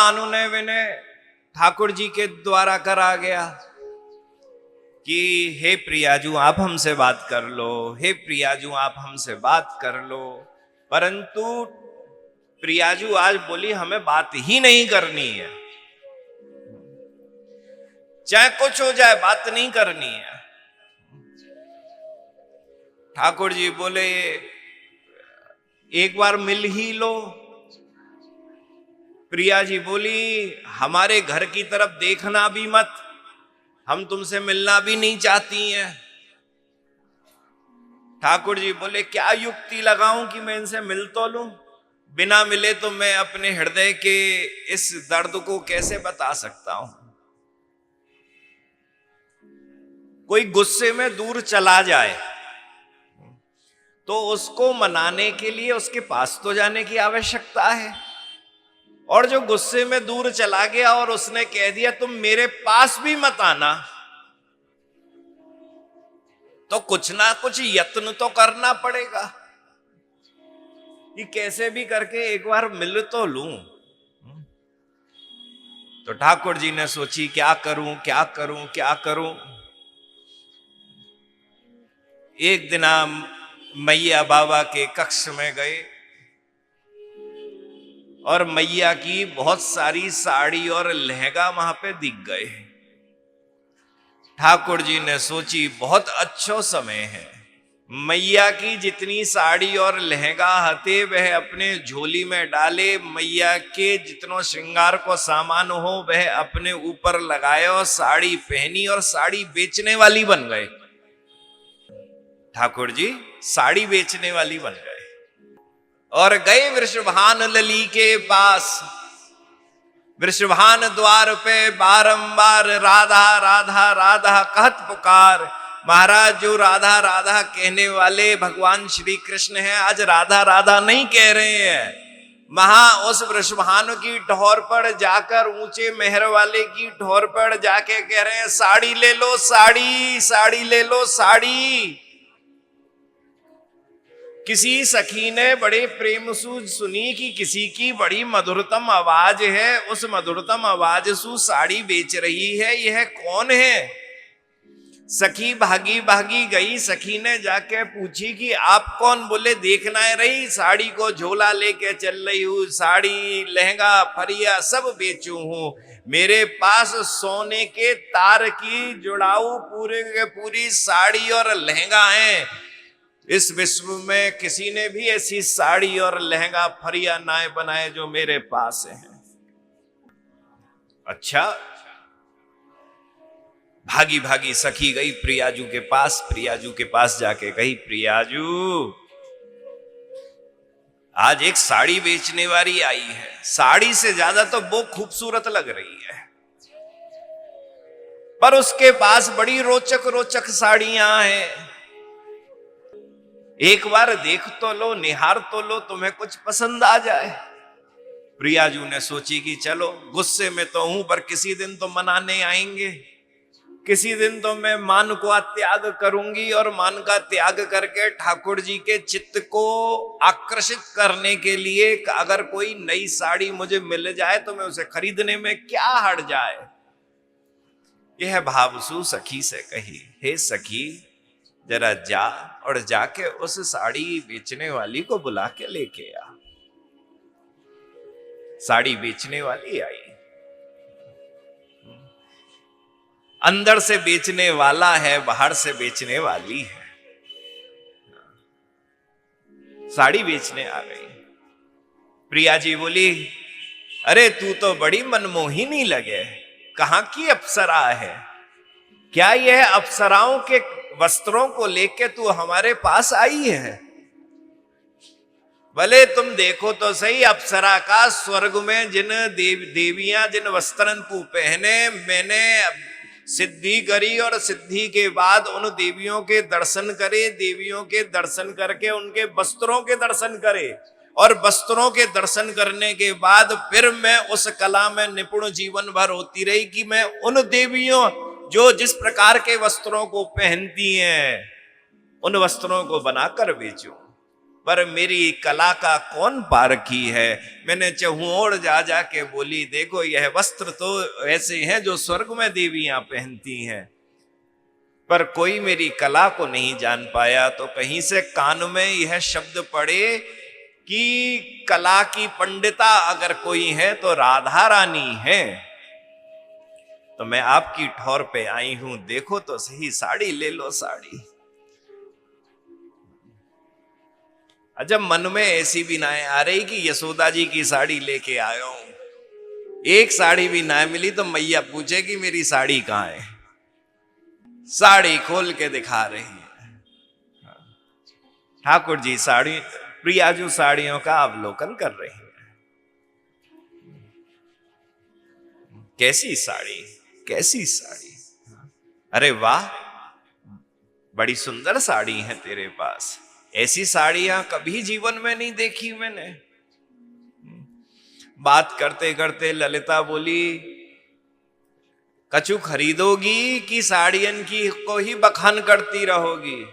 अनुनय विनय ठाकुर जी के द्वारा करा गया कि हे प्रियाजू आप हमसे बात कर लो, हे प्रियाजू आप हमसे बात कर लो। परंतु प्रियाजू आज बोली हमें बात ही नहीं करनी है, चाहे कुछ हो जाए बात नहीं करनी है। ठाकुर जी बोले एक बार मिल ही लो। प्रिया जी बोली हमारे घर की तरफ देखना भी मत, हम तुमसे मिलना भी नहीं चाहती हैं। ठाकुर जी बोले क्या युक्ति लगाऊं कि मैं इनसे मिल तो लूं, बिना मिले तो मैं अपने हृदय के इस दर्द को कैसे बता सकता हूं। कोई गुस्से में दूर चला जाए तो उसको मनाने के लिए उसके पास तो जाने की आवश्यकता है, और जो गुस्से में दूर चला गया और उसने कह दिया तुम मेरे पास भी मत आना, तो कुछ ना कुछ यत्न तो करना पड़ेगा कि कैसे भी करके एक बार मिल तो लूं। तो ठाकुर जी ने सोची क्या करूं क्या करूं क्या करूं। एक दिन मैया बाबा के कक्ष में गए और मैया की बहुत सारी साड़ी और लहंगा वहां पे दिख गए। ठाकुर जी ने सोची बहुत अच्छा समय है, मैया की जितनी साड़ी और लहंगा हते वह अपने झोली में डाले, मैया के जितनो श्रृंगार को सामान हो वह अपने ऊपर लगाए और साड़ी पहनी और साड़ी बेचने वाली बन गए। ठाकुर जी साड़ी बेचने वाली बन गए और गए वृषभान लली के पास। वृषभान द्वार पे बारंबार राधा राधा राधा कहत पुकार। महाराज जो राधा राधा कहने वाले भगवान श्री कृष्ण हैं, आज राधा राधा नहीं कह रहे हैं, उस वृषभान की ठोर पर जाकर, ऊंचे मेहर वाले की ठोर पर जाके कह रहे हैं साड़ी ले लो साड़ी, साड़ी ले लो साड़ी। किसी सखी ने बड़े प्रेम सु सुनी कि किसी की बड़ी मधुरतम आवाज है, उस मधुरतम आवाज सु साड़ी बेच रही है, यह कौन है। सखी भागी भागी गई, सखी ने जाके पूछी कि आप कौन। बोले देखना है रही, साड़ी को झोला लेके चल रही हूँ, साड़ी लहंगा फरिया सब बेचू हूँ, मेरे पास सोने के तार की जुड़ाऊ पूरे के पूरी साड़ी और लहंगा है। इस विश्व में किसी ने भी ऐसी साड़ी और लहंगा फरिया ना बनाए जो मेरे पास है। अच्छा, भागी भागी सखी गई प्रियाजू के पास। प्रियाजू के पास जाके कही प्रियाजू आज एक साड़ी बेचने वाली आई है, साड़ी से ज्यादा तो वो खूबसूरत लग रही है, पर उसके पास बड़ी रोचक रोचक साड़ियां हैं, एक बार देख तो लो, निहार तो लो, तुम्हें कुछ पसंद आ जाए। प्रियाजू ने सोची कि चलो गुस्से में तो हूं पर किसी दिन तो मनाने आएंगे, किसी दिन तो मैं मान को त्याग करूंगी और मान का त्याग करके ठाकुर जी के चित्त को आकर्षित करने के लिए अगर कोई नई साड़ी मुझे मिल जाए तो मैं उसे खरीदने में क्या हट जाए। यह भावसु सखी से कही, हे सखी जरा जा और जाके उस साड़ी बेचने वाली को बुला के लेके आ। साड़ी बेचने वाली आई, अंदर से बेचने वाला है, बाहर से बेचने वाली है। साड़ी बेचने आ गई। प्रिया जी बोली अरे तू तो बड़ी मनमोहिनी लगे, कहां की अप्सरा है, क्या यह अप्सराओं के वस्त्रों को लेके तू हमारे पास आई है। भले तुम देखो तो सही, अप्सरा का स्वर्ग में जिन देवियां जिन वस्त्रन को पहने, मैंने सिद्धि करी और सिद्धि के बाद उन देवियों के दर्शन करे, देवियों के दर्शन करके उनके वस्त्रों के दर्शन करे, और वस्त्रों के दर्शन करने के बाद फिर मैं उस कला में निपुण जीवन भर होती रही कि मैं उन देवियों जो जिस प्रकार के वस्त्रों को पहनती हैं उन वस्त्रों को बनाकर बेचूं। पर मेरी कला का कौन पारखी है। मैंने चहुओर जा जा के बोली, देखो यह वस्त्र तो ऐसे हैं जो स्वर्ग में देवियां पहनती हैं, पर कोई मेरी कला को नहीं जान पाया। तो कहीं से कान में यह शब्द पड़े कि कला की पंडिता अगर कोई है तो राधा रानी है। तो मैं आपकी ठौर पे आई हूं, देखो तो सही, साड़ी ले लो साड़ी। जब मन में ऐसी भी ना आ रही कि यशोदा जी की साड़ी लेके आया हूं, एक साड़ी भी ना मिली तो मैया पूछे कि मेरी साड़ी कहां है। साड़ी खोल के दिखा रही है। ठाकुर जी साड़ी, प्रियाजू साड़ियों का अवलोकन कर रही है। कैसी साड़ी, कैसी साड़ी, अरे वाह, बड़ी सुंदर साड़ी है तेरे पास। ऐसी साड़ियां कभी जीवन में नहीं देखी मैंने। बात करते करते ललिता बोली, कछु खरीदोगी कि साड़ियन की को ही बखान करती रहोगी।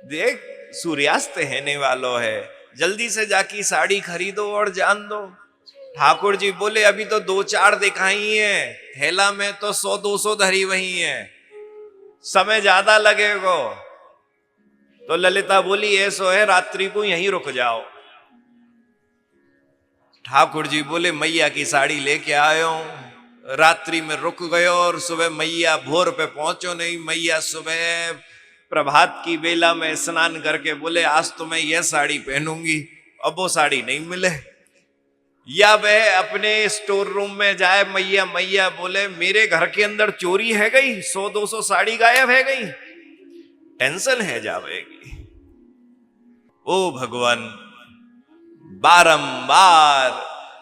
देख सूर्यास्त रहने वालों है, जल्दी से जाके साड़ी खरीदो और जान दो। ठाकुर जी बोले, अभी तो 2-4 दिखाई है, थैला में तो 100-200 धरी वही है, समय ज्यादा लगेगा। तो ललिता बोली, ऐसो है रात्रि को यहीं रुक जाओ। ठाकुर जी बोले, मैया की साड़ी लेके आयो, रात्रि में रुक गयो और सुबह मैया भोर पे पहुंचो नहीं। मैया सुबह प्रभात की बेला में स्नान करके बोले, आज तो मैं यह साड़ी पहनूंगी। अब वो साड़ी नहीं मिले, या वह अपने स्टोर रूम में जाए, मैया मैया बोले मेरे घर के अंदर चोरी है गई, 100-200 साड़ी गायब है गई, टेंशन है जावेगी। ओ भगवान, बारंबार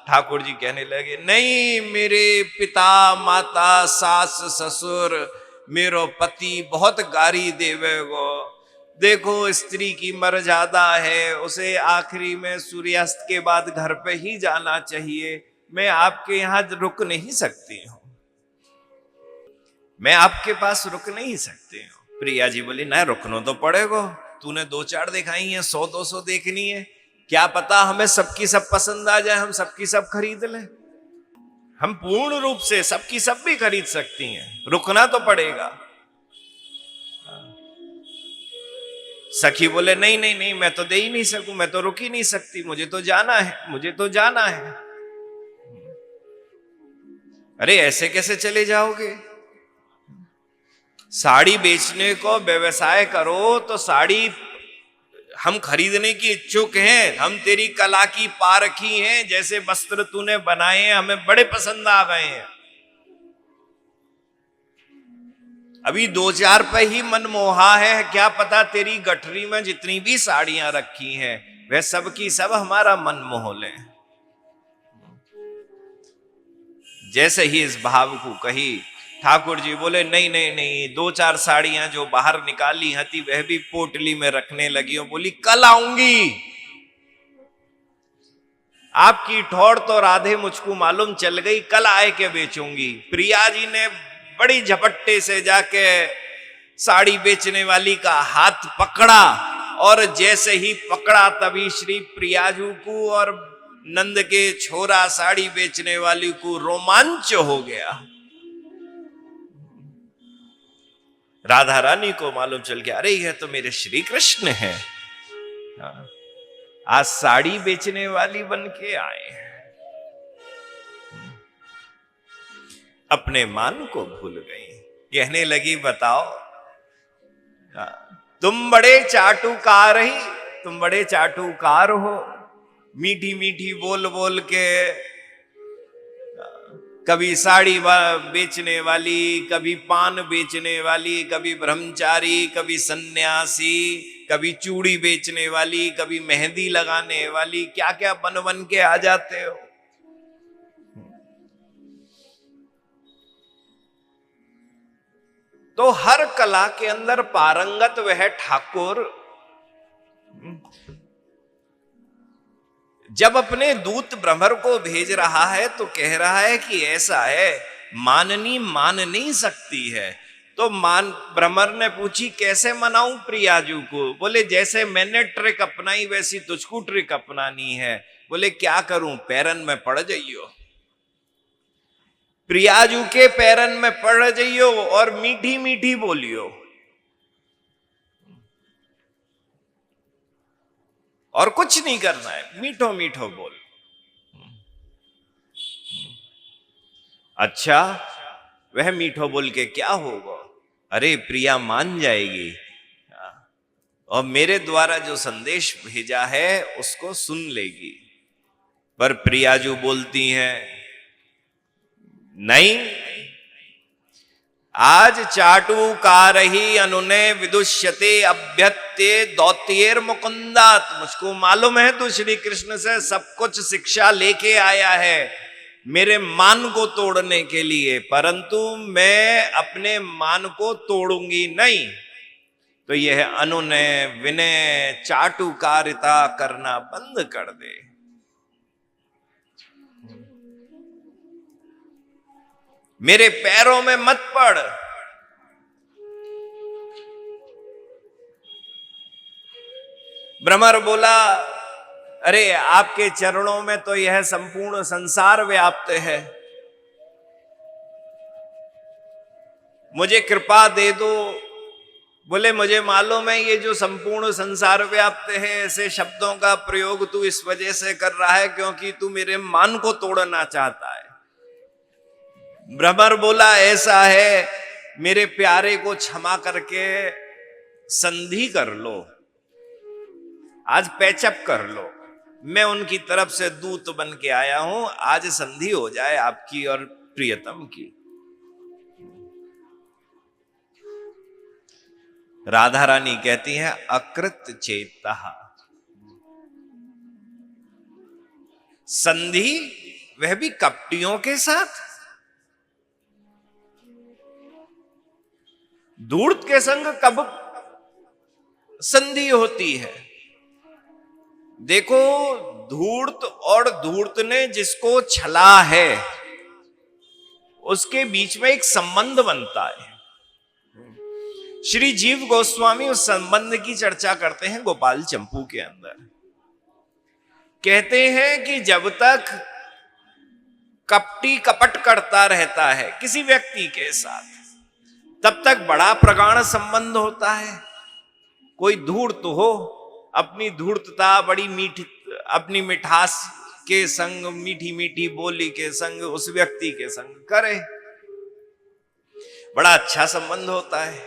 ठाकुर जी कहने लगे, नहीं मेरे पिता माता सास ससुर मेरो पति बहुत गारी देवेगो। देखो स्त्री की मर्यादा है, उसे आखिरी में सूर्यास्त के बाद घर पे ही जाना चाहिए। मैं आपके यहां रुक नहीं सकती हूं, मैं आपके पास रुक नहीं सकती हूं। प्रिया जी बोली, ना रुकना तो पड़ेगा, तूने 2-4 दिखाई है, 100-200 देखनी है, क्या पता हमें सबकी सब पसंद आ जाए, हम सबकी सब खरीद लें। हम पूर्ण रूप से सबकी सब भी खरीद सकती हैं, रुकना तो पड़ेगा। सखी बोले, नहीं नहीं नहीं, मैं तो दे ही नहीं सकूं, मैं तो रुक ही नहीं सकती, मुझे तो जाना है, मुझे तो जाना है। अरे ऐसे कैसे चले जाओगे? साड़ी बेचने को व्यवसाय करो तो साड़ी हम खरीदने की इच्छुक हैं, हम तेरी कला की पारखी हैं, जैसे वस्त्र तूने बनाए हैं हमें बड़े पसंद आ गए हैं। अभी 2-4 पे ही मन मोहा है, क्या पता तेरी गठरी में जितनी भी साड़ियां रखी हैं वह सब की सब हमारा मन मोह ले। जैसे ही इस भाव को कही, ठाकुर जी बोले, नहीं नहीं नहीं, 2-4 साड़ियां जो बाहर निकाली हती वह भी पोटली में रखने लगी और बोली, कल आऊंगी। आपकी ठौर तो राधे मुझको मालूम चल गई, कल आए के बेचूंगी। प्रिया जी ने बड़ी झपट्टे से जाके साड़ी बेचने वाली का हाथ पकड़ा, और जैसे ही पकड़ा तभी श्री प्रियाजू को और नंद के छोरा साड़ी बेचने वाली को रोमांच हो गया। राधा रानी को मालूम चल गया, अरे यह तो मेरे श्री कृष्ण है, आज साड़ी बेचने वाली बन के आए हैं। अपने मान को भूल गई, कहने लगी, बताओ तुम बड़े चाटुकार ही, तुम बड़े चाटुकार हो, मीठी मीठी बोल बोल के कभी साड़ी बेचने वाली, कभी पान बेचने वाली, कभी ब्रह्मचारी, कभी सन्यासी, कभी चूड़ी बेचने वाली, कभी मेहंदी लगाने वाली, क्या क्या बन बन के आ जाते हो। तो हर कला के अंदर पारंगत वह ठाकुर जब अपने दूत भ्रमर को भेज रहा है तो कह रहा है कि ऐसा है, माननी मान नहीं सकती है, तो भ्रमर ने पूछी कैसे मनाऊं प्रियाजू को? बोले जैसे मैंने ट्रिक अपनाई वैसी तुझको ट्रिक अपनानी है। बोले क्या करूं? पैरन में पड़ जाइयो, प्रियाजू के पैरन में पड़ जाइयो और मीठी मीठी बोलियो, और कुछ नहीं करना है, मीठो मीठो बोल। अच्छा, वह मीठो बोल के क्या होगा? अरे प्रिया मान जाएगी और मेरे द्वारा जो संदेश भेजा है उसको सुन लेगी। पर प्रिया जो बोलती हैं, नहीं, आज चाटू कारही अनुने विदुष्यते अभ्यत्ते दौत्येर मुकुंदात। मुझको मालूम है तू श्री कृष्ण से सब कुछ शिक्षा लेके आया है मेरे मान को तोड़ने के लिए, परंतु मैं अपने मान को तोड़ूंगी नहीं। तो यह अनुनय विनय चाटुकारिता करना बंद कर दे। मेरे पैरों में मत पड़। भ्रमर बोला, अरे आपके चरणों में तो यह संपूर्ण संसार व्याप्त है, मुझे कृपा दे दो। बोले मुझे मालूम है ये जो संपूर्ण संसार व्याप्त है, ऐसे शब्दों का प्रयोग तू इस वजह से कर रहा है क्योंकि तू मेरे मान को तोड़ना चाहता है। भ्रमर बोला ऐसा है, मेरे प्यारे को क्षमा करके संधि कर लो, आज पैचअप कर लो। मैं उनकी तरफ से दूत बन के आया हूं, आज संधि हो जाए आपकी और प्रियतम की। राधा रानी कहती हैं अकृत चेता, संधि वह भी कपटियों के साथ। धूर्त के संग कब संधि होती है? देखो, धूर्त और धूर्त ने जिसको छला है उसके बीच में एक संबंध बनता है। श्री जीव गोस्वामी उस संबंध की चर्चा करते हैं गोपाल चंपू के अंदर। कहते हैं कि जब तक कपटी कपट करता रहता है किसी व्यक्ति के साथ, तब तक बड़ा प्रगाढ़ संबंध होता है। कोई धूर्त हो, अपनी धूर्तता बड़ी मीठी, अपनी मिठास के संग, मीठी मीठी बोली के संग उस व्यक्ति के संग करे, बड़ा अच्छा संबंध होता है।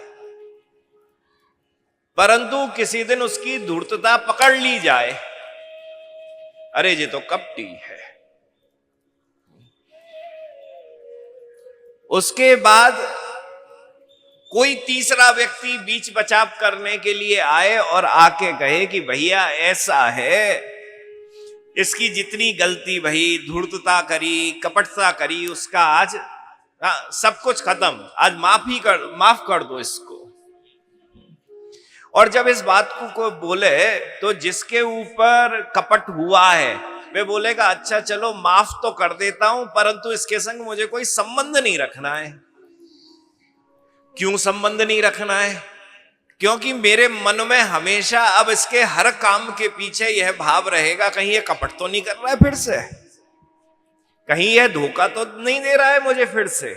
परंतु किसी दिन उसकी धूर्तता पकड़ ली जाए, अरे ये तो कपटी है, उसके बाद कोई तीसरा व्यक्ति बीच बचाव करने के लिए आए और आके कहे कि भैया ऐसा है, इसकी जितनी गलती भई, धूर्तता करी, कपटता करी, उसका आज सब कुछ खत्म, आज माफ कर दो इसको। और जब इस बात को बोले तो जिसके ऊपर कपट हुआ है वे बोलेगा अच्छा चलो माफ तो कर देता हूं, परंतु इसके संग मुझे कोई संबंध नहीं रखना है। क्यों संबंध नहीं रखना है? क्योंकि मेरे मन में हमेशा अब इसके हर काम के पीछे यह भाव रहेगा, कहीं यह कपट तो नहीं कर रहा है फिर से, कहीं यह धोखा तो नहीं दे रहा है मुझे फिर से।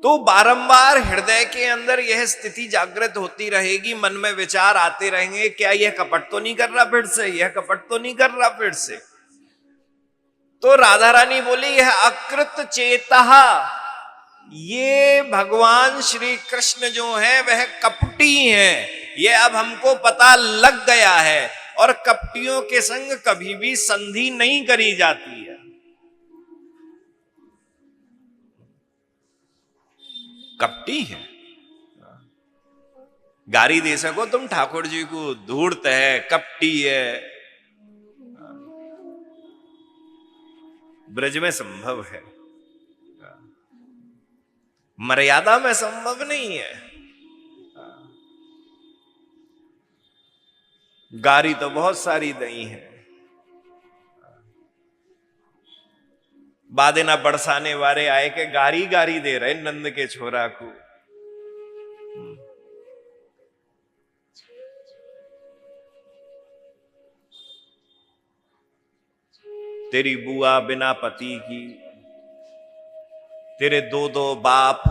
तो बारंबार हृदय के अंदर यह स्थिति जागृत होती रहेगी, मन में विचार आते रहेंगे, क्या यह कपट तो नहीं कर रहा फिर से, यह कपट तो नहीं कर रहा फिर से। तो राधा रानी बोली यह अकृत चेता, ये भगवान श्री कृष्ण जो है वह कपटी हैं, यह अब हमको पता लग गया है, और कपटियों के संग कभी भी संधि नहीं करी जाती है। कपटी है, गारी दे सको तुम ठाकुर जी को, धूर्त है, कपटी है, ब्रज में संभव है, मर्यादा में संभव नहीं है। गारी तो बहुत सारी दई है। बादे ना बरसाने वाले आए के गारी गारी दे रहे नंद के छोरा को। तेरी बुआ बिना पति की, तेरे दो दो बाप,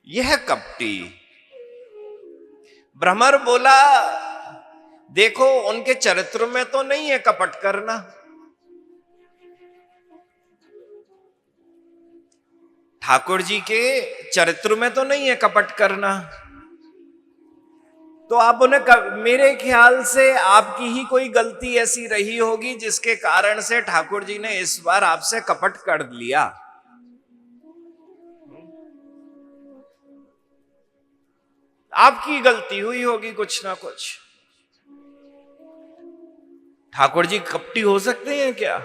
यह कपटी। भ्रमर बोला देखो उनके चरित्र में तो नहीं है कपट करना, ठाकुर जी के चरित्र में तो नहीं है कपट करना। तो आप उन्हें, मेरे ख्याल से आपकी ही कोई गलती ऐसी रही होगी जिसके कारण से ठाकुर जी ने इस बार आपसे कपट कर लिया। आपकी गलती हुई होगी कुछ ना कुछ। ठाकुर जी कपटी हो सकते हैं क्या?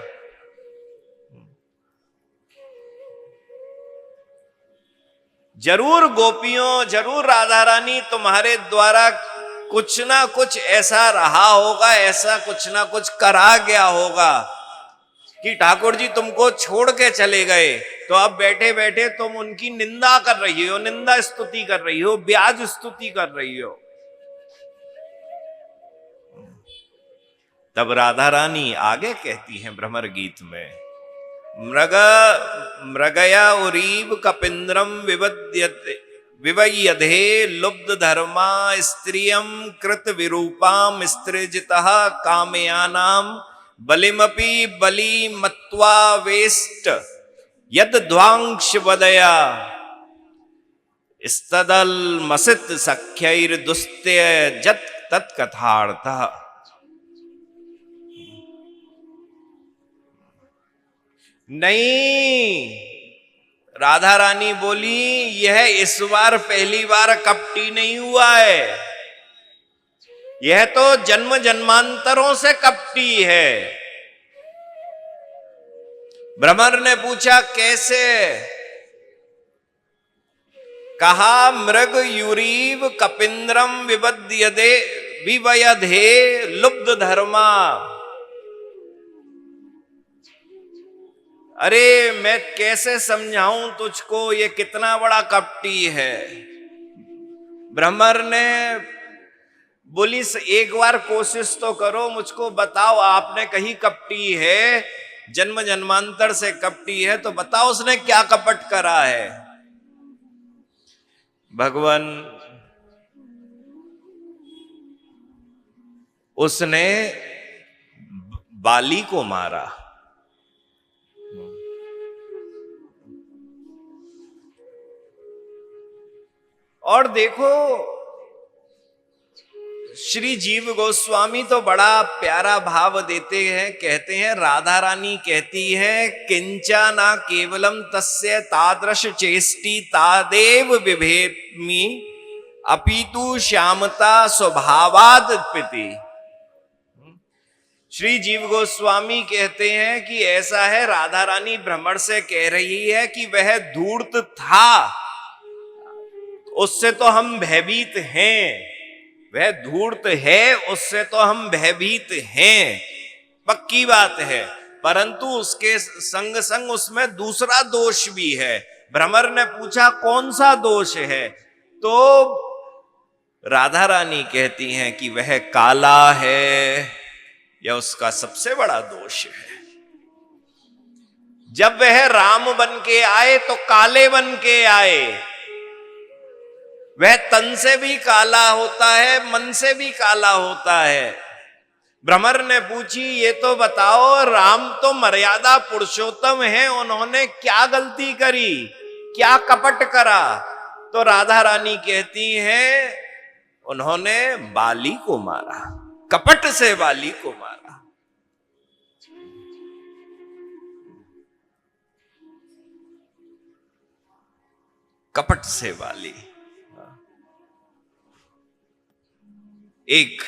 जरूर गोपियों, जरूर राधा रानी तुम्हारे द्वारा कुछ ना कुछ ऐसा रहा होगा, ऐसा कुछ ना कुछ करा गया होगा कि ठाकुर जी तुमको छोड़ के चले गए, तो अब बैठे बैठे तुम उनकी निंदा कर रही हो, निंदा स्तुति कर रही हो, ब्याज स्तुति कर रही हो। तब राधा रानी आगे कहती हैं भ्रमर गीत में, मृगया उरीव कपिंद्रम विवयधे लुब्ध धर्मा स्त्रियम कृत विरूपाम स्त्रिजितः कामयानाम बलिमपि बलि मत्वा वेष्ट यद ध्वांश वदया स्तदल मसित सख्यैर दुस्त्य जत तत्कथार्थः। नहीं, राधा रानी बोली यह इस बार पहली बार कपटी नहीं हुआ है, यह तो जन्म जन्मांतरों से कपटी है। भ्रमर ने पूछा कैसे? कहा मृग युरीव कपिंद्रम विवयधे लुब्ध धर्मा। अरे मैं कैसे समझाऊं तुझको, ये कितना बड़ा कपटी है। भ्रमर ने बोली एक बार कोशिश तो करो, मुझको बताओ, आपने कही कपटी है, जन्म जन्मांतर से कपटी है, तो बताओ उसने क्या कपट करा है। भगवान, उसने बाली को मारा। और देखो श्री जीव गोस्वामी तो बड़ा प्यारा भाव देते हैं, कहते हैं, राधा रानी कहती है किंचा ना केवलम तस्य तादृश चेष्टि तादेव विभेमी अपितु श्यामता स्वभावाद पिति। श्री जीव गोस्वामी कहते हैं कि ऐसा है, राधा रानी भ्रमर से कह रही है कि वह धूर्त था, उससे तो हम भयभीत हैं, वह धूर्त है, उससे तो हम भयभीत हैं, पक्की बात है, परंतु उसके संग संग उसमें दूसरा दोष भी है। भ्रमर ने पूछा कौन सा दोष है? तो राधा रानी कहती हैं कि वह काला है, यह उसका सबसे बड़ा दोष है। जब वह राम बन के आए तो काले बन के आए, वह तन से भी काला होता है, मन से भी काला होता है। भ्रमर ने पूछी ये तो बताओ, राम तो मर्यादा पुरुषोत्तम है, उन्होंने क्या गलती करी, क्या कपट करा? तो राधा रानी कहती हैं उन्होंने बाली को मारा, कपट से बाली को मारा। कपट से बाली। एक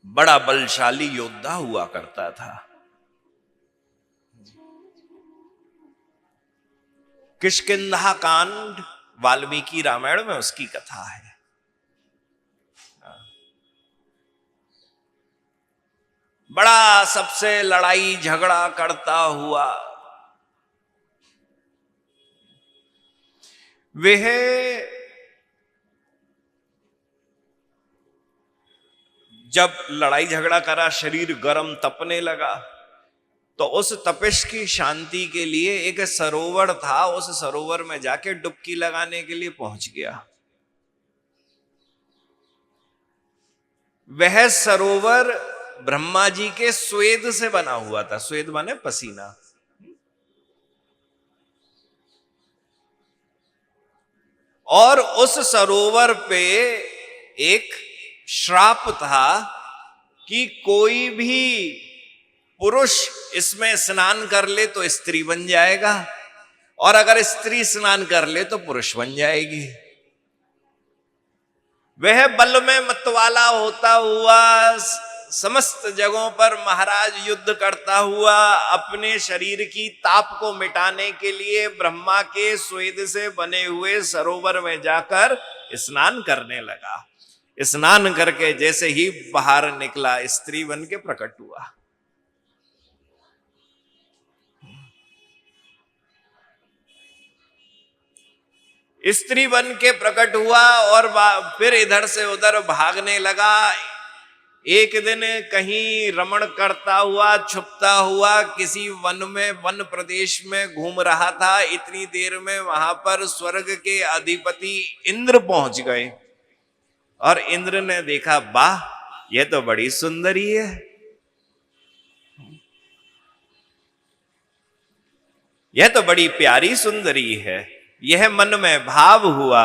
बड़ा बलशाली योद्धा हुआ करता था, किष्किंधा कांड वाल्मीकि रामायण में उसकी कथा है। बड़ा सबसे लड़ाई झगड़ा करता हुआ वह जब लड़ाई झगड़ा करा, शरीर गर्म तपने लगा, तो उस तपिश की शांति के लिए एक सरोवर था, उस सरोवर में जाके डुबकी लगाने के लिए पहुंच गया। वह सरोवर ब्रह्मा जी के स्वेद से बना हुआ था। स्वेद माने पसीना। और उस सरोवर पे एक श्राप था कि कोई भी पुरुष इसमें स्नान कर ले तो स्त्री बन जाएगा, और अगर स्त्री स्नान कर ले तो पुरुष बन जाएगी। वह बल में मतवाला होता हुआ समस्त जगहों पर महाराज युद्ध करता हुआ अपने शरीर की ताप को मिटाने के लिए ब्रह्मा के स्वेद से बने हुए सरोवर में जाकर स्नान करने लगा। स्नान करके जैसे ही बाहर निकला, स्त्री बन के प्रकट हुआ। स्त्री बन के प्रकट हुआ और फिर इधर से उधर भागने लगा। एक दिन कहीं रमण करता हुआ, छुपता हुआ किसी वन में, वन प्रदेश में घूम रहा था। इतनी देर में वहां पर स्वर्ग के अधिपति इंद्र पहुंच गए, और इंद्र ने देखा, वाह, यह तो बड़ी सुंदरी है। यह तो बड़ी प्यारी सुंदरी है। यह मन में भाव हुआ